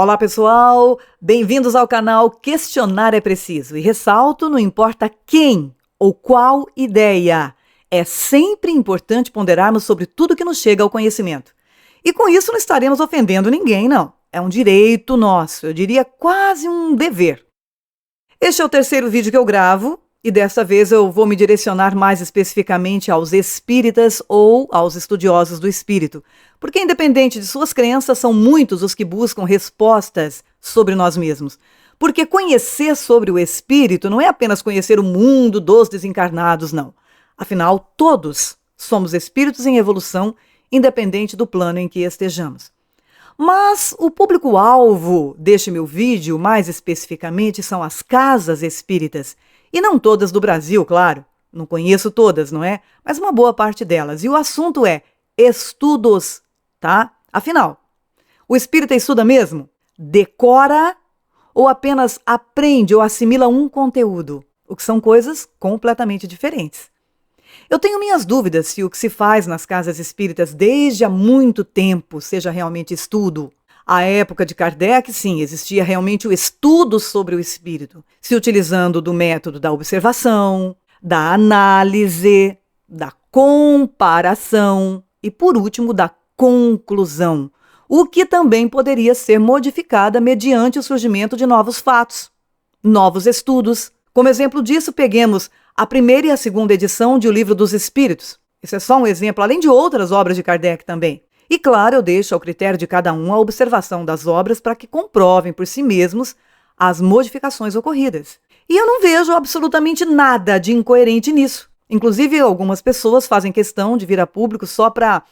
Olá pessoal, bem-vindos ao canal Questionar é Preciso. E ressalto, não importa quem ou qual ideia, é sempre importante ponderarmos sobre tudo que nos chega ao conhecimento. E com isso não estaremos ofendendo ninguém, não. É um direito nosso, eu diria quase um dever. Este é o terceiro vídeo que eu gravo e dessa vez eu vou me direcionar mais especificamente aos espíritas ou aos estudiosos do espírito, porque independente de suas crenças, são muitos os que buscam respostas sobre nós mesmos. Porque conhecer sobre o espírito não é apenas conhecer o mundo dos desencarnados, não. Afinal, todos somos espíritos em evolução, independente do plano em que estejamos. Mas o público-alvo deste meu vídeo, mais especificamente, são as casas espíritas. E não todas do Brasil, claro. Não conheço todas, não é? Mas uma boa parte delas. E o assunto é estudos, tá? Afinal, o espírita estuda mesmo? Decora ou apenas aprende ou assimila um conteúdo? O que são coisas completamente diferentes. Eu tenho minhas dúvidas se o que se faz nas casas espíritas desde há muito tempo seja realmente estudo. À época de Kardec, sim, existia realmente o estudo sobre o espírito, se utilizando do método da observação, da análise, da comparação e, por último, da conclusão, o que também poderia ser modificada mediante o surgimento de novos fatos, novos estudos. Como exemplo disso, peguemos a primeira e a segunda edição de O Livro dos Espíritos. Esse é só um exemplo, além de outras obras de Kardec também. E claro, eu deixo ao critério de cada um a observação das obras para que comprovem por si mesmos as modificações ocorridas. E eu não vejo absolutamente nada de incoerente nisso. Inclusive, algumas pessoas fazem questão de vir a público só para,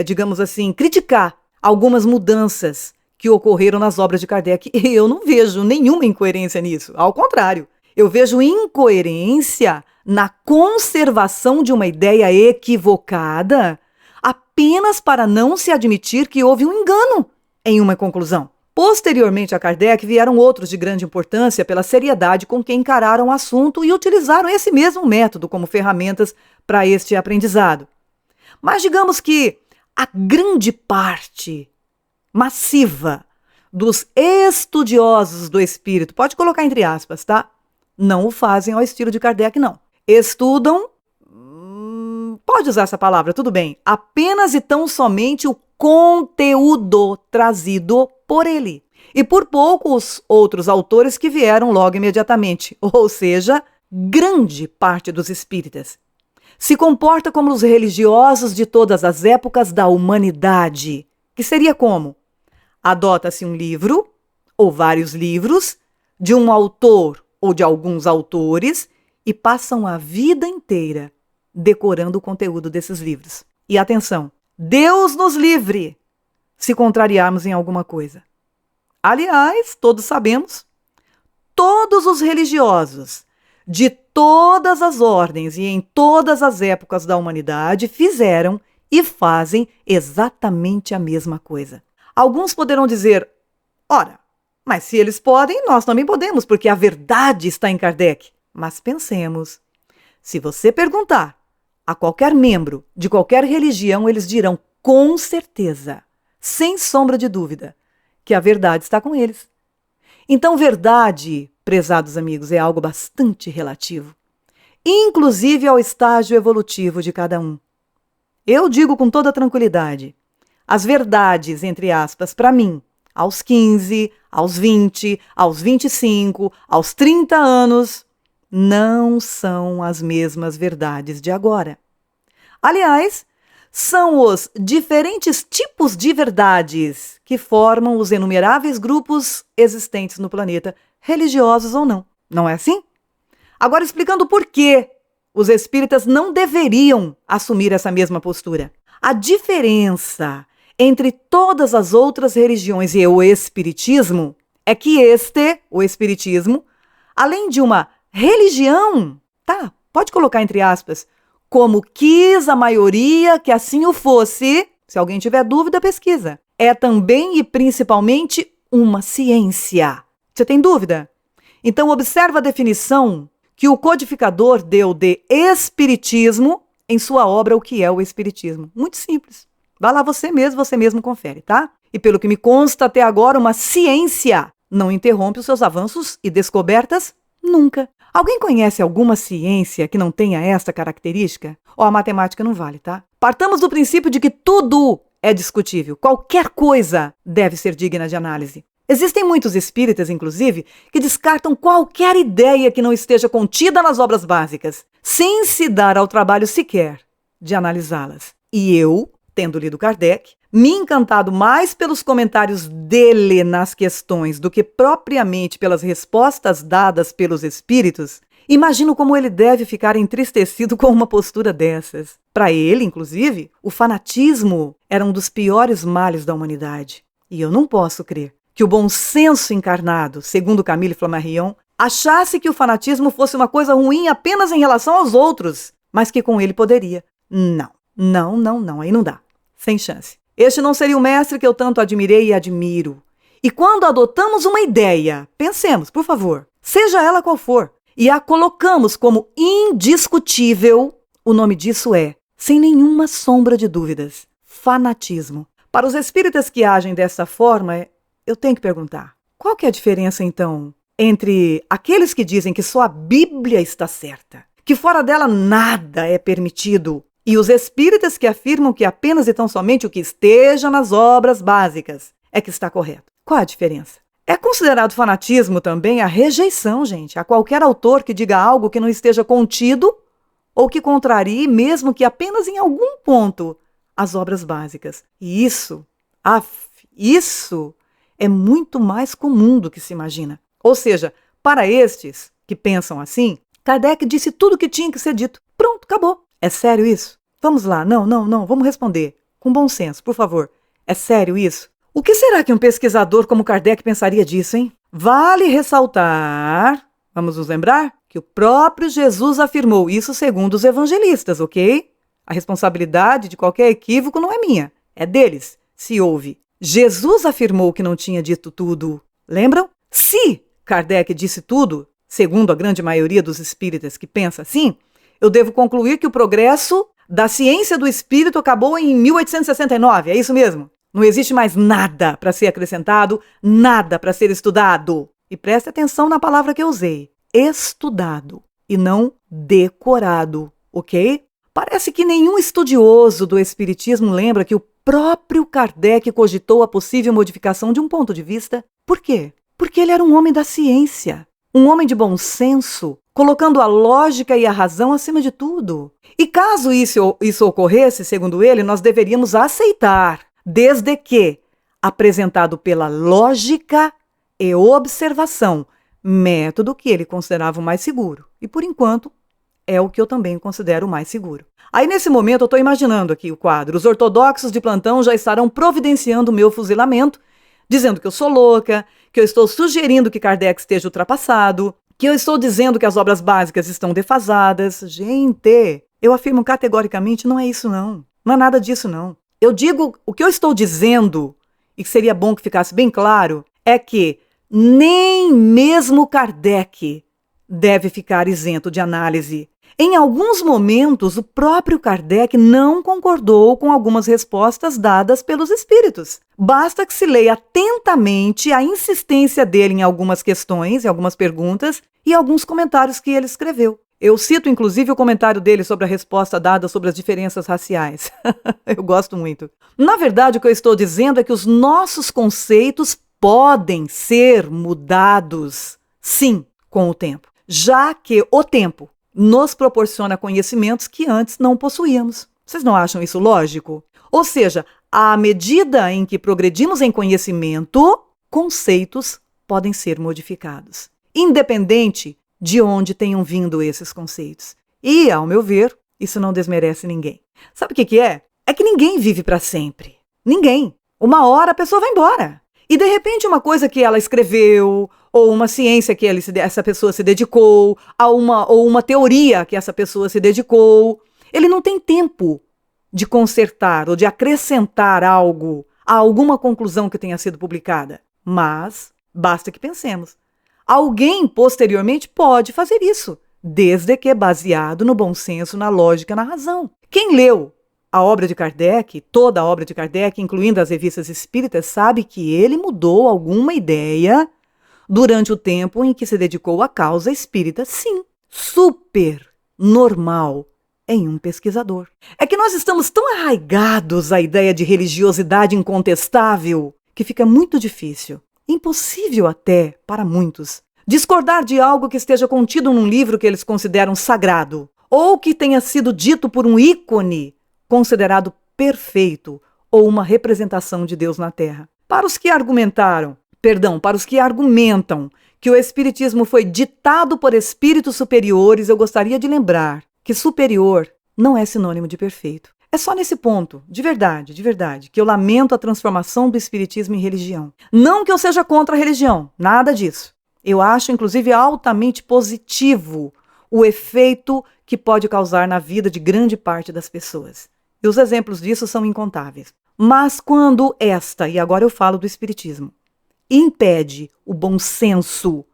digamos assim, criticar algumas mudanças que ocorreram nas obras de Kardec. E eu não vejo nenhuma incoerência nisso. Ao contrário. Eu vejo incoerência na conservação de uma ideia equivocada apenas para não se admitir que houve um engano em uma conclusão. Posteriormente a Kardec vieram outros de grande importância pela seriedade com que encararam o assunto e utilizaram esse mesmo método como ferramentas para este aprendizado. Mas digamos que a grande parte massiva dos estudiosos do espírito, pode colocar entre aspas, tá? Não o fazem ao estilo de Kardec, não. Estudam, pode usar essa palavra, tudo bem, apenas e tão somente o conteúdo trazido por ele. E por poucos outros autores que vieram logo imediatamente, ou seja, grande parte dos espíritas. Se comporta como os religiosos de todas as épocas da humanidade, que seria como? Adota-se um livro, ou vários livros, de um autor ou de alguns autores, e passam a vida inteira decorando o conteúdo desses livros. E atenção, Deus nos livre se contrariarmos em alguma coisa. Aliás, todos sabemos, todos os religiosos de todas as ordens e em todas as épocas da humanidade fizeram e fazem exatamente a mesma coisa. Alguns poderão dizer, ora, mas se eles podem, nós também podemos, porque a verdade está em Kardec. Mas pensemos, se você perguntar a qualquer membro de qualquer religião, eles dirão com certeza, sem sombra de dúvida, que a verdade está com eles. Então, verdade, prezados amigos, é algo bastante relativo, inclusive ao estágio evolutivo de cada um. Eu digo com toda tranquilidade, as verdades, entre aspas, para mim, aos 15, aos 20, aos 25, aos 30 anos, não são as mesmas verdades de agora. Aliás, são os diferentes tipos de verdades que formam os inumeráveis grupos existentes no planeta, religiosos ou não. Não é assim? Agora, explicando por que os espíritas não deveriam assumir essa mesma postura. A diferença entre todas as outras religiões e o espiritismo é que o espiritismo, além de uma religião, tá, pode colocar entre aspas, como quis a maioria que assim o fosse, se alguém tiver dúvida, pesquisa. É também e principalmente uma ciência. Você tem dúvida? Então observa a definição que o codificador deu de espiritismo em sua obra O que é o Espiritismo. Muito simples. Vá lá você mesmo confere, tá? e pelo que me consta até agora, uma ciência não interrompe os seus avanços e descobertas nunca. Alguém conhece alguma ciência que não tenha esta característica? A matemática não vale, tá? Partamos do princípio de que tudo é discutível. Qualquer coisa deve ser digna de análise. Existem muitos espíritas, inclusive, que descartam qualquer ideia que não esteja contida nas obras básicas, sem se dar ao trabalho sequer de analisá-las. E eu, tendo lido Kardec, me encantado mais pelos comentários dele nas questões do que propriamente pelas respostas dadas pelos espíritos, imagino como ele deve ficar entristecido com uma postura dessas. Para ele, inclusive, o fanatismo era um dos piores males da humanidade. E eu não posso crer que o bom senso encarnado, segundo Camille Flammarion, achasse que o fanatismo fosse uma coisa ruim apenas em relação aos outros, mas que com ele poderia. Não, aí não dá. Sem chance. Este não seria o mestre que eu tanto admirei e admiro. E quando adotamos uma ideia, pensemos, por favor, seja ela qual for, e a colocamos como indiscutível, o nome disso é, sem nenhuma sombra de dúvidas, fanatismo. Para os espíritas que agem dessa forma, eu tenho que perguntar, qual que é a diferença, então, entre aqueles que dizem que só a Bíblia está certa, que fora dela nada é permitido, e os espíritas que afirmam que apenas e tão somente o que esteja nas obras básicas é que está correto? Qual a diferença? É considerado fanatismo também a rejeição, gente, a qualquer autor que diga algo que não esteja contido ou que contrarie, mesmo que apenas em algum ponto, as obras básicas. E isso é muito mais comum do que se imagina. Ou seja, para estes que pensam assim, Kardec disse tudo o que tinha que ser dito. Pronto, acabou. É sério isso? Vamos lá, não, vamos responder. Com bom senso, por favor. É sério isso? O que será que um pesquisador como Kardec pensaria disso, hein? Vale ressaltar, vamos nos lembrar, que o próprio Jesus afirmou isso segundo os evangelistas, ok? A responsabilidade de qualquer equívoco não é minha, é deles, se houve. Jesus afirmou que não tinha dito tudo. Lembram? Se Kardec disse tudo, segundo a grande maioria dos espíritas que pensa assim, eu devo concluir que o progresso da ciência do espírito acabou em 1869, é isso mesmo? Não existe mais nada para ser acrescentado, nada para ser estudado. E preste atenção na palavra que eu usei, estudado e não decorado, ok? Parece que nenhum estudioso do espiritismo lembra que o próprio Kardec cogitou a possível modificação de um ponto de vista. Por quê? Porque ele era um homem da ciência, um homem de bom senso, colocando a lógica e a razão acima de tudo. E caso isso ocorresse, segundo ele, nós deveríamos aceitar, desde que apresentado pela lógica e observação, método que ele considerava o mais seguro. E, por enquanto, é o que eu também considero o mais seguro. Aí, nesse momento, eu estou imaginando aqui o quadro. Os ortodoxos de plantão já estarão providenciando o meu fuzilamento, dizendo que eu sou louca, que eu estou sugerindo que Kardec esteja ultrapassado, que eu estou dizendo que as obras básicas estão defasadas. Gente, eu afirmo categoricamente, não é isso não. Não é nada disso não. Eu digo, o que eu estou dizendo, e que seria bom que ficasse bem claro, é que nem mesmo Kardec deve ficar isento de análise. Em alguns momentos, o próprio Kardec não concordou com algumas respostas dadas pelos espíritos. Basta que se leia atentamente a insistência dele em algumas questões, em algumas perguntas e alguns comentários que ele escreveu. Eu cito, inclusive, o comentário dele sobre a resposta dada sobre as diferenças raciais. Eu gosto muito. Na verdade, o que eu estou dizendo é que os nossos conceitos podem ser mudados, sim, com o tempo, já que o tempo nos proporciona conhecimentos que antes não possuíamos. Vocês não acham isso lógico? Ou seja, à medida em que progredimos em conhecimento, conceitos podem ser modificados, independente de onde tenham vindo esses conceitos. E, ao meu ver, isso não desmerece ninguém. Sabe o que é? É que ninguém vive para sempre. Ninguém. Uma hora a pessoa vai embora. E, de repente, uma coisa que ela escreveu, ou uma ciência que essa pessoa se dedicou, ou uma teoria que essa pessoa se dedicou, ele não tem tempo de consertar ou de acrescentar algo a alguma conclusão que tenha sido publicada. Mas basta que pensemos. Alguém, posteriormente, pode fazer isso, desde que baseado no bom senso, na lógica, na razão. Quem leu a obra de Kardec, toda a obra de Kardec, incluindo as revistas espíritas, sabe que ele mudou alguma ideia durante o tempo em que se dedicou à causa espírita, sim, super normal em um pesquisador. É que nós estamos tão arraigados à ideia de religiosidade incontestável que fica muito difícil, impossível até para muitos, discordar de algo que esteja contido num livro que eles consideram sagrado, ou que tenha sido dito por um ícone considerado perfeito ou uma representação de Deus na Terra. Para os que argumentam que o Espiritismo foi ditado por espíritos superiores, eu gostaria de lembrar que superior não é sinônimo de perfeito. É só nesse ponto, de verdade, que eu lamento a transformação do Espiritismo em religião. Não que eu seja contra a religião, nada disso. Eu acho, inclusive, altamente positivo o efeito que pode causar na vida de grande parte das pessoas. E os exemplos disso são incontáveis. Mas quando e agora eu falo do Espiritismo, impede o bom senso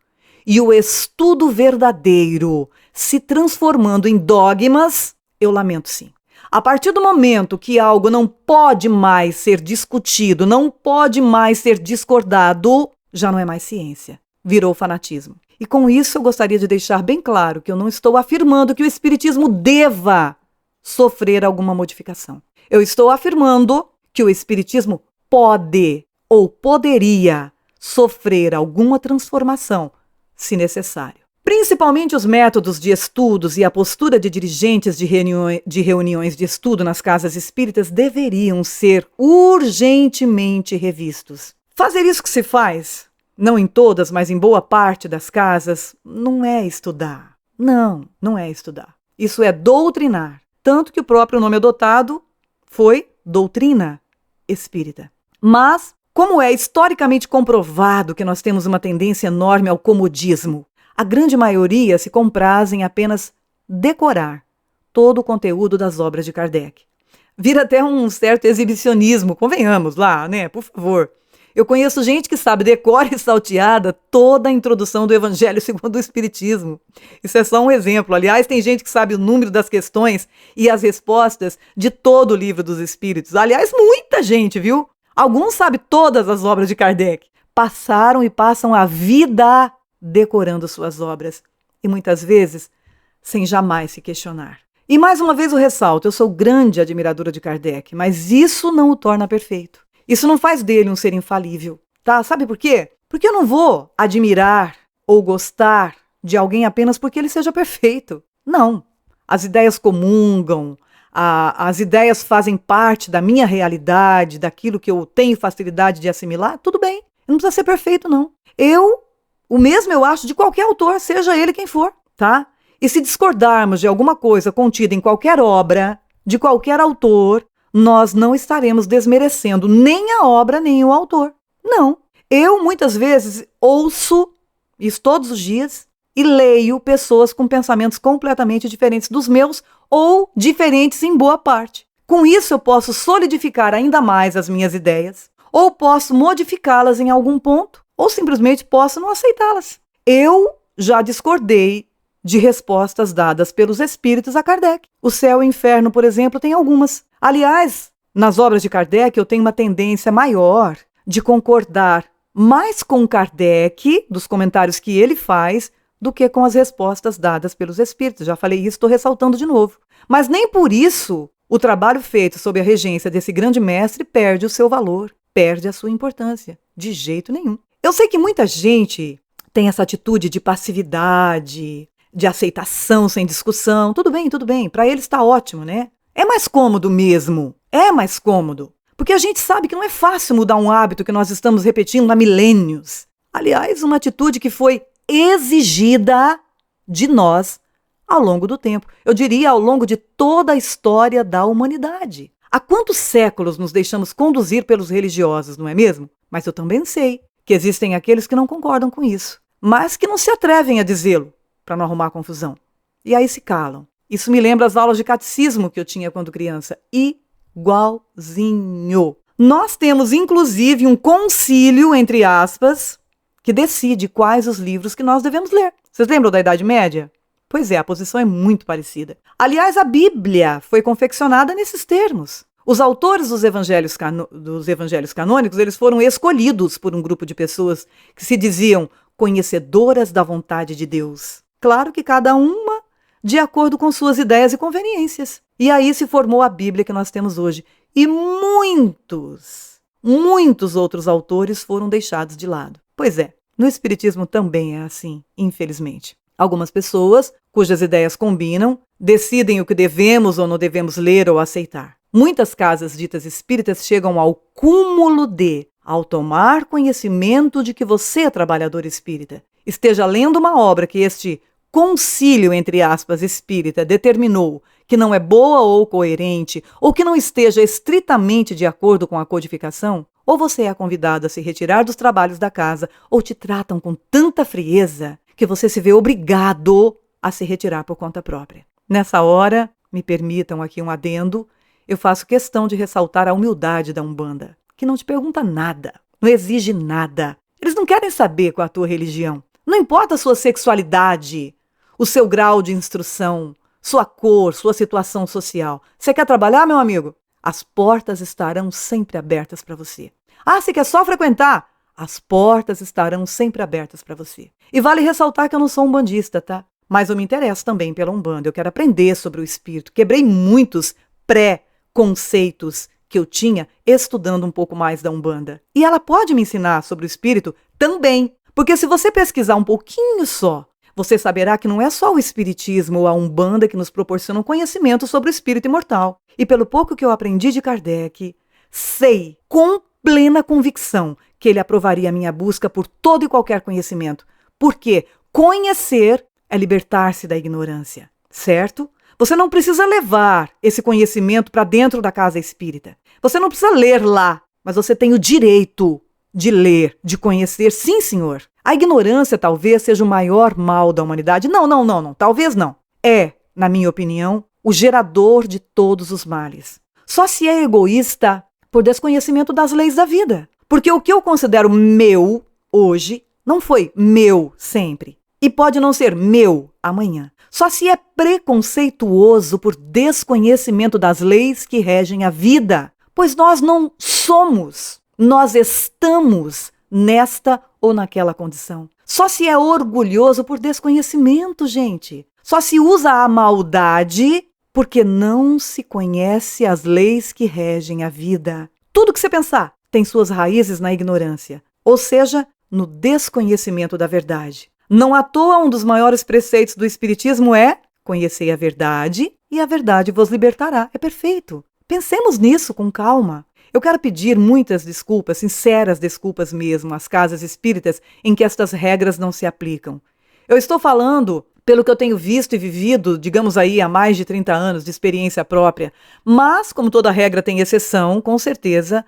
e o estudo verdadeiro se transformando em dogmas, eu lamento sim. A partir do momento que algo não pode mais ser discutido, não pode mais ser discordado, já não é mais ciência, virou fanatismo. E com isso eu gostaria de deixar bem claro que eu não estou afirmando que o Espiritismo deva sofrer alguma modificação. Eu estou afirmando que o Espiritismo pode ou poderia sofrer alguma transformação, se necessário. Principalmente os métodos de estudos e a postura de dirigentes de reuniões de estudo nas casas espíritas deveriam ser urgentemente revistos. Fazer isso que se faz, não em todas, mas em boa parte das casas, não é estudar. Não é estudar. Isso é doutrinar. Tanto que o próprio nome adotado foi doutrina espírita. Mas, como é historicamente comprovado que nós temos uma tendência enorme ao comodismo, a grande maioria se compraz em apenas decorar todo o conteúdo das obras de Kardec. Vira até um certo exibicionismo, convenhamos lá, né? Por favor. Eu conheço gente que sabe decora e salteada toda a introdução do Evangelho segundo o Espiritismo. Isso é só um exemplo. Aliás, tem gente que sabe o número das questões e as respostas de todo o Livro dos Espíritos. Aliás, muita gente, viu? Alguns sabem todas as obras de Kardec. Passaram e passam a vida decorando suas obras. E muitas vezes, sem jamais se questionar. E mais uma vez eu ressalto, eu sou grande admiradora de Kardec, mas isso não o torna perfeito. Isso não faz dele um ser infalível, tá? Sabe por quê? Porque eu não vou admirar ou gostar de alguém apenas porque ele seja perfeito. Não. As ideias comungam, as ideias fazem parte da minha realidade, daquilo que eu tenho facilidade de assimilar, tudo bem. Não precisa ser perfeito, não. O mesmo eu acho de qualquer autor, seja ele quem for, tá? E se discordarmos de alguma coisa contida em qualquer obra, de qualquer autor, nós não estaremos desmerecendo nem a obra, nem o autor. Não. Eu, muitas vezes, ouço isso todos os dias e leio pessoas com pensamentos completamente diferentes dos meus ou diferentes em boa parte. Com isso, eu posso solidificar ainda mais as minhas ideias ou posso modificá-las em algum ponto ou simplesmente posso não aceitá-las. Eu já discordei de respostas dadas pelos espíritos a Kardec. O céu e o inferno, por exemplo, tem algumas. Aliás, nas obras de Kardec eu tenho uma tendência maior de concordar mais com Kardec, dos comentários que ele faz, do que com as respostas dadas pelos espíritos. Já falei isso, estou ressaltando de novo. Mas nem por isso o trabalho feito sob a regência desse grande mestre perde o seu valor, perde a sua importância. De jeito nenhum. Eu sei que muita gente tem essa atitude de passividade, de aceitação sem discussão. Tudo bem, para ele está ótimo, né? É mais cômodo mesmo, é mais cômodo. Porque a gente sabe que não é fácil mudar um hábito que nós estamos repetindo há milênios. Aliás, uma atitude que foi exigida de nós ao longo do tempo. Eu diria ao longo de toda a história da humanidade. Há quantos séculos nos deixamos conduzir pelos religiosos, não é mesmo? Mas eu também sei que existem aqueles que não concordam com isso, mas que não se atrevem a dizê-lo, para não arrumar confusão. E aí se calam. Isso me lembra as aulas de catecismo que eu tinha quando criança. Igualzinho. Nós temos, inclusive, um concílio, entre aspas, que decide quais os livros que nós devemos ler. Vocês lembram da Idade Média? Pois é, a posição é muito parecida. Aliás, a Bíblia foi confeccionada nesses termos. Os autores dos evangelhos canônicos, eles foram escolhidos por um grupo de pessoas que se diziam conhecedoras da vontade de Deus. Claro que cada uma de acordo com suas ideias e conveniências. E aí se formou a Bíblia que nós temos hoje. E muitos outros autores foram deixados de lado. Pois é, no Espiritismo também é assim, infelizmente. Algumas pessoas, cujas ideias combinam, decidem o que devemos ou não devemos ler ou aceitar. Muitas casas ditas espíritas chegam ao cúmulo de, ao tomar conhecimento de que você é trabalhador espírita, esteja lendo uma obra que este concílio, entre aspas, espírita determinou que não é boa ou coerente, ou que não esteja estritamente de acordo com a codificação, ou você é convidado a se retirar dos trabalhos da casa, ou te tratam com tanta frieza que você se vê obrigado a se retirar por conta própria. Nessa hora, me permitam aqui um adendo, eu faço questão de ressaltar a humildade da Umbanda, que não te pergunta nada, não exige nada. Eles não querem saber qual é a tua religião. Não importa a sua sexualidade, o seu grau de instrução, sua cor, sua situação social. Você quer trabalhar, meu amigo? As portas estarão sempre abertas para você. Ah, você quer só frequentar? As portas estarão sempre abertas para você. E vale ressaltar que eu não sou umbandista, tá? Mas eu me interesso também pela Umbanda. Eu quero aprender sobre o espírito. Quebrei muitos pré-conceitos que eu tinha estudando um pouco mais da Umbanda. E ela pode me ensinar sobre o espírito também. Porque se você pesquisar um pouquinho só, você saberá que não é só o espiritismo ou a Umbanda que nos proporcionam conhecimento sobre o espírito imortal. E pelo pouco que eu aprendi de Kardec, sei com plena convicção que ele aprovaria a minha busca por todo e qualquer conhecimento. Porque conhecer é libertar-se da ignorância, certo? Você não precisa levar esse conhecimento para dentro da casa espírita. Você não precisa ler lá, mas você tem o direito de ler, de conhecer, sim, senhor. A ignorância talvez seja o maior mal da humanidade. Não, talvez não. É, na minha opinião, o gerador de todos os males. Só se é egoísta por desconhecimento das leis da vida. Porque o que eu considero meu hoje não foi meu sempre. E pode não ser meu amanhã. Só se é preconceituoso por desconhecimento das leis que regem a vida. Pois nós não somos, nós estamos nesta ou naquela condição. Só se é orgulhoso por desconhecimento, gente. Só se usa a maldade porque não se conhece as leis que regem a vida. Tudo que você pensar tem suas raízes na ignorância, ou seja, no desconhecimento da verdade. Não à toa, um dos maiores preceitos do Espiritismo é: conhecei a verdade e a verdade vos libertará. É perfeito. Pensemos nisso com calma. Eu quero pedir muitas desculpas, sinceras desculpas mesmo, às casas espíritas em que estas regras não se aplicam. Eu estou falando pelo que eu tenho visto e vivido, digamos aí, há mais de 30 anos de experiência própria. Mas, como toda regra tem exceção, com certeza,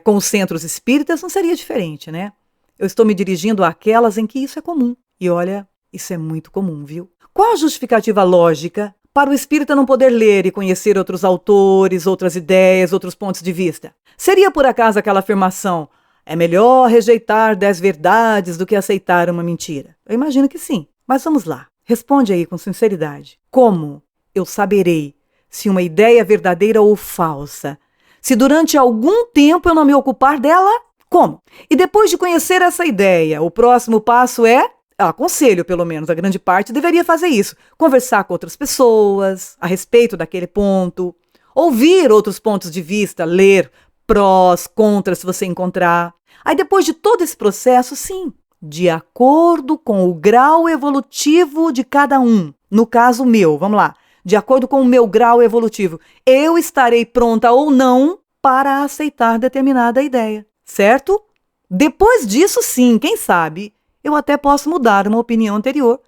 com os centros espíritas não seria diferente, né? Eu estou me dirigindo àquelas em que isso é comum. E olha, isso é muito comum, viu? Qual a justificativa lógica para o espírita não poder ler e conhecer outros autores, outras ideias, outros pontos de vista? Seria por acaso aquela afirmação: é melhor rejeitar 10 verdades do que aceitar uma mentira? Eu imagino que sim. Mas vamos lá. Responde aí com sinceridade. Como eu saberei se uma ideia é verdadeira ou falsa? Se durante algum tempo eu não me ocupar dela? Como? E depois de conhecer essa ideia, o próximo passo é, aconselho pelo menos, a grande parte deveria fazer isso, conversar com outras pessoas a respeito daquele ponto, ouvir outros pontos de vista, ler prós, contras, se você encontrar. Aí depois de todo esse processo, sim, de acordo com o grau evolutivo de cada um, no caso meu, vamos lá, de acordo com o meu grau evolutivo, eu estarei pronta ou não para aceitar determinada ideia. Certo? Depois disso, sim, quem sabe, eu até posso mudar uma opinião anterior.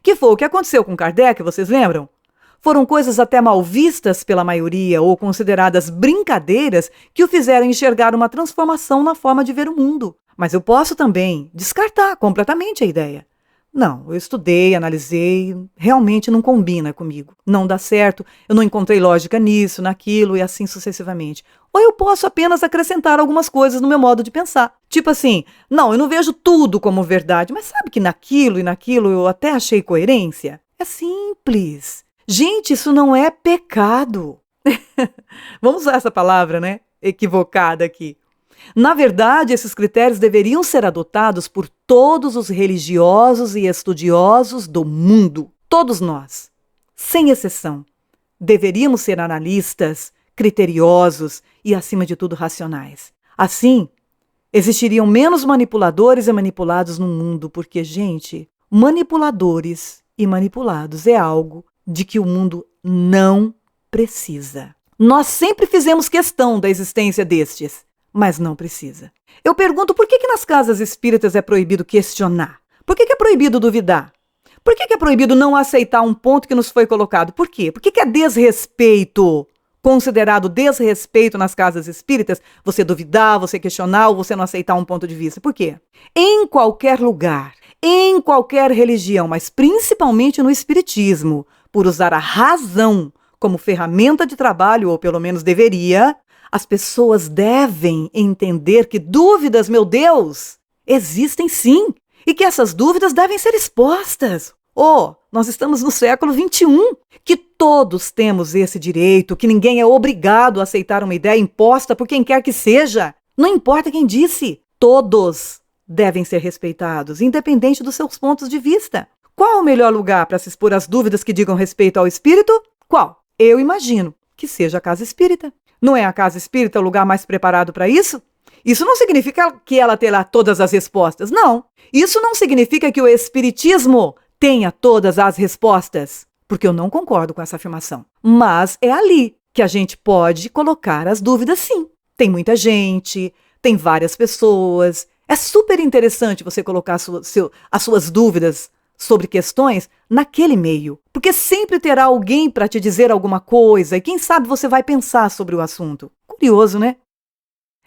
Que foi o que aconteceu com Kardec, vocês lembram? Foram coisas até mal vistas pela maioria ou consideradas brincadeiras que o fizeram enxergar uma transformação na forma de ver o mundo. Mas eu posso também descartar completamente a ideia. Não, eu estudei, analisei, realmente não combina comigo. Não dá certo, eu não encontrei lógica nisso, naquilo e assim sucessivamente. Ou eu posso apenas acrescentar algumas coisas no meu modo de pensar. Tipo assim, não, eu não vejo tudo como verdade, mas sabe que naquilo e naquilo eu até achei coerência? É simples. Gente, isso não é pecado. Vamos usar essa palavra, né? Equivocada aqui. Na verdade, esses critérios deveriam ser adotados por todos os religiosos e estudiosos do mundo. Todos nós, sem exceção, deveríamos ser analistas, criteriosos e, acima de tudo, racionais. Assim, existiriam menos manipuladores e manipulados no mundo, porque, gente, manipuladores e manipulados é algo de que o mundo não precisa. Nós sempre fizemos questão da existência destes, mas não precisa. Eu pergunto por que nas casas espíritas é proibido questionar? Por que é proibido duvidar? Por que é proibido não aceitar um ponto que nos foi colocado? Por quê? Por que é desrespeito, considerado desrespeito nas casas espíritas, você duvidar, você questionar ou você não aceitar um ponto de vista? Por quê? Em qualquer lugar, em qualquer religião, mas principalmente no espiritismo, por usar a razão como ferramenta de trabalho, ou pelo menos deveria, as pessoas devem entender que dúvidas, meu Deus, existem sim, e que essas dúvidas devem ser expostas. Nós estamos no século XXI, que todos temos esse direito, que ninguém é obrigado a aceitar uma ideia imposta por quem quer que seja. Não importa quem disse, todos devem ser respeitados, independente dos seus pontos de vista. Qual o melhor lugar para se expor às dúvidas que digam respeito ao espírito? Qual? Eu imagino que seja a casa espírita. Não é a casa espírita o lugar mais preparado para isso? Isso não significa que ela terá todas as respostas, não. Isso não significa que o espiritismo tenha todas as respostas, porque eu não concordo com essa afirmação. Mas é ali que a gente pode colocar as dúvidas, sim. Tem muita gente, tem várias pessoas. É super interessante você colocar as suas dúvidas sobre questões naquele meio, porque sempre terá alguém para te dizer alguma coisa e quem sabe você vai pensar sobre o assunto. Curioso, né?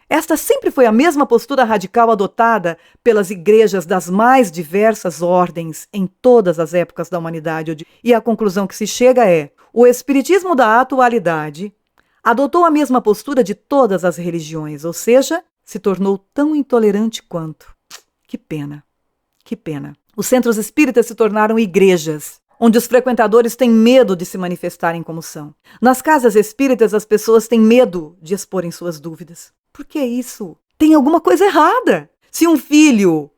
Esta sempre foi a mesma postura radical adotada pelas igrejas das mais diversas ordens em todas as épocas da humanidade. E a conclusão que se chega é: o espiritismo da atualidade adotou a mesma postura de todas as religiões, ou seja, se tornou tão intolerante quanto. Que pena, que pena. Os centros espíritas se tornaram igrejas, onde os frequentadores têm medo de se manifestarem como são. Nas casas espíritas, as pessoas têm medo de exporem suas dúvidas. Por que isso? Tem alguma coisa errada. Se um filho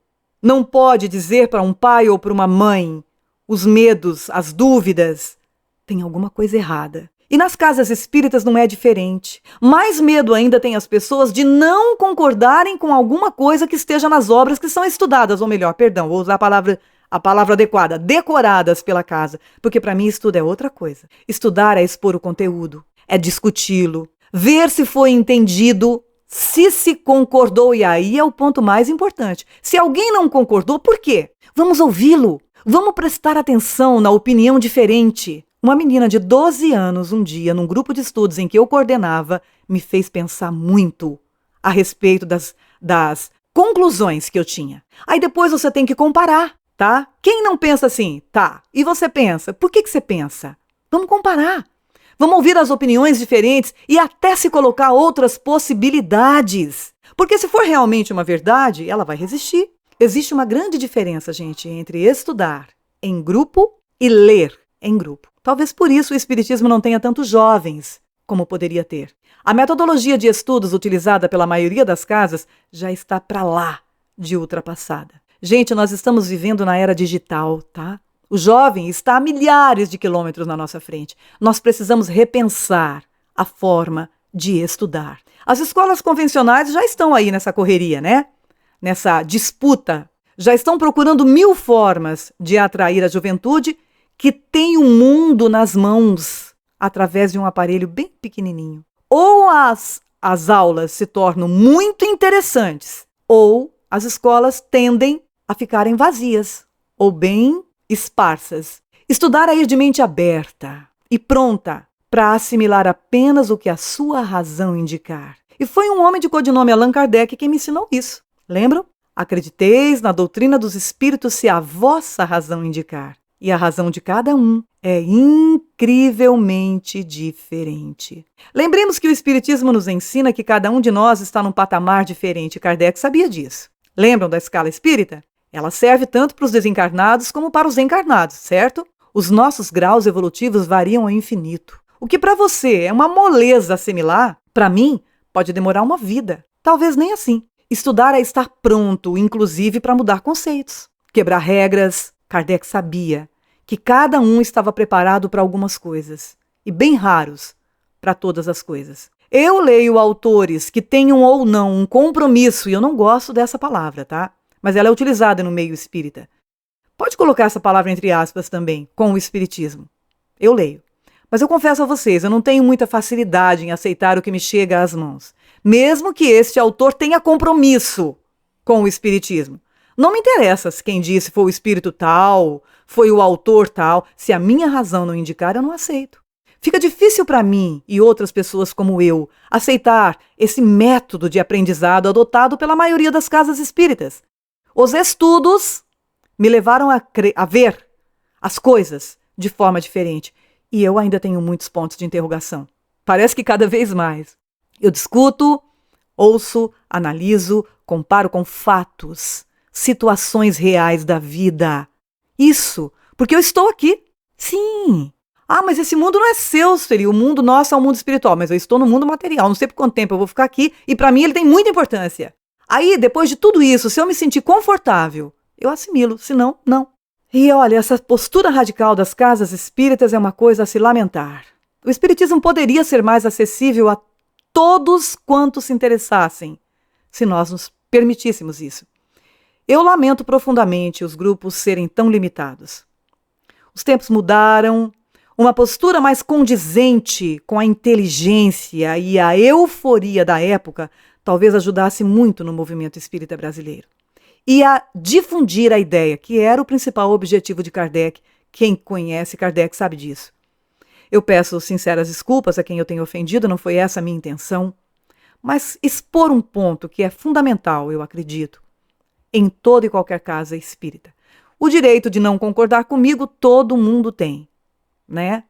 não pode dizer para um pai ou para uma mãe os medos, as dúvidas, tem alguma coisa errada. E nas casas espíritas não é diferente. Mais medo ainda tem as pessoas de não concordarem com alguma coisa que esteja nas obras que são estudadas, ou melhor, perdão, vou usar a palavra adequada, decoradas pela casa, porque para mim estudo é outra coisa. Estudar é expor o conteúdo, é discuti-lo, ver se foi entendido, se concordou, e aí é o ponto mais importante. Se alguém não concordou, por quê? Vamos ouvi-lo, vamos prestar atenção na opinião diferente. Uma menina de 12 anos, um dia, num grupo de estudos em que eu coordenava, me fez pensar muito a respeito das conclusões que eu tinha. Aí depois você tem que comparar, tá? Quem não pensa assim? Tá. E você pensa? Por que você pensa? Vamos comparar. Vamos ouvir as opiniões diferentes e até se colocar outras possibilidades. Porque se for realmente uma verdade, ela vai resistir. Existe uma grande diferença, gente, entre estudar em grupo e ler em grupo. Talvez por isso o espiritismo não tenha tantos jovens como poderia ter. A metodologia de estudos utilizada pela maioria das casas já está para lá de ultrapassada. Gente, nós estamos vivendo na era digital, tá? O jovem está a milhares de quilômetros na nossa frente. Nós precisamos repensar a forma de estudar. As escolas convencionais já estão aí nessa correria, né? Nessa disputa. Já estão procurando 1000 formas de atrair a juventude que tem o mundo nas mãos através de um aparelho bem pequenininho. Ou as aulas se tornam muito interessantes, ou as escolas tendem a ficarem vazias, ou bem esparsas. Estudar é ir de mente aberta e pronta para assimilar apenas o que a sua razão indicar. E foi um homem de codinome Allan Kardec quem me ensinou isso. Lembram? Acrediteis na doutrina dos espíritos se a vossa razão indicar. E a razão de cada um é incrivelmente diferente. Lembremos que o Espiritismo nos ensina que cada um de nós está num patamar diferente. Kardec sabia disso. Lembram da escala espírita? Ela serve tanto para os desencarnados como para os encarnados, certo? Os nossos graus evolutivos variam ao infinito. O que para você é uma moleza assimilar, para mim pode demorar uma vida. Talvez nem assim. Estudar é estar pronto, inclusive para mudar conceitos, quebrar regras. Kardec sabia que cada um estava preparado para algumas coisas, e bem raros para todas as coisas. Eu leio autores que tenham ou não um compromisso, e eu não gosto dessa palavra, tá? Mas ela é utilizada no meio espírita. Pode colocar essa palavra entre aspas também, com o espiritismo. Eu leio. Mas eu confesso a vocês, eu não tenho muita facilidade em aceitar o que me chega às mãos, mesmo que este autor tenha compromisso com o espiritismo. Não me interessa se quem disse foi o espírito tal, foi o autor tal. Se a minha razão não indicar, eu não aceito. Fica difícil para mim e outras pessoas como eu aceitar esse método de aprendizado adotado pela maioria das casas espíritas. Os estudos me levaram a ver as coisas de forma diferente. E eu ainda tenho muitos pontos de interrogação. Parece que cada vez mais. Eu discuto, ouço, analiso, comparo com fatos, situações reais da vida. Isso, porque eu estou aqui. Sim. Ah, mas esse mundo não é seu, Sueli. O mundo nosso é um mundo espiritual, mas eu estou no mundo material. Não sei por quanto tempo eu vou ficar aqui e para mim ele tem muita importância. Aí, depois de tudo isso, se eu me sentir confortável, eu assimilo, senão, não. E olha, essa postura radical das casas espíritas é uma coisa a se lamentar. O espiritismo poderia ser mais acessível a todos quantos se interessassem, se nós nos permitíssemos isso. Eu lamento profundamente os grupos serem tão limitados. Os tempos mudaram, uma postura mais condizente com a inteligência e a euforia da época talvez ajudasse muito no movimento espírita brasileiro. E a difundir a ideia, que era o principal objetivo de Kardec. Quem conhece Kardec sabe disso. Eu peço sinceras desculpas a quem eu tenho ofendido, não foi essa a minha intenção, mas expor um ponto que é fundamental, eu acredito, em toda e qualquer casa espírita. O direito de não concordar comigo todo mundo tem, né?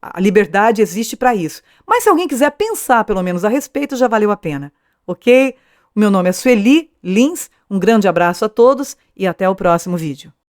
A liberdade existe para isso. Mas se alguém quiser pensar pelo menos a respeito, já valeu a pena, ok? O meu nome é Sueli Lins. Um grande abraço a todos e até o próximo vídeo.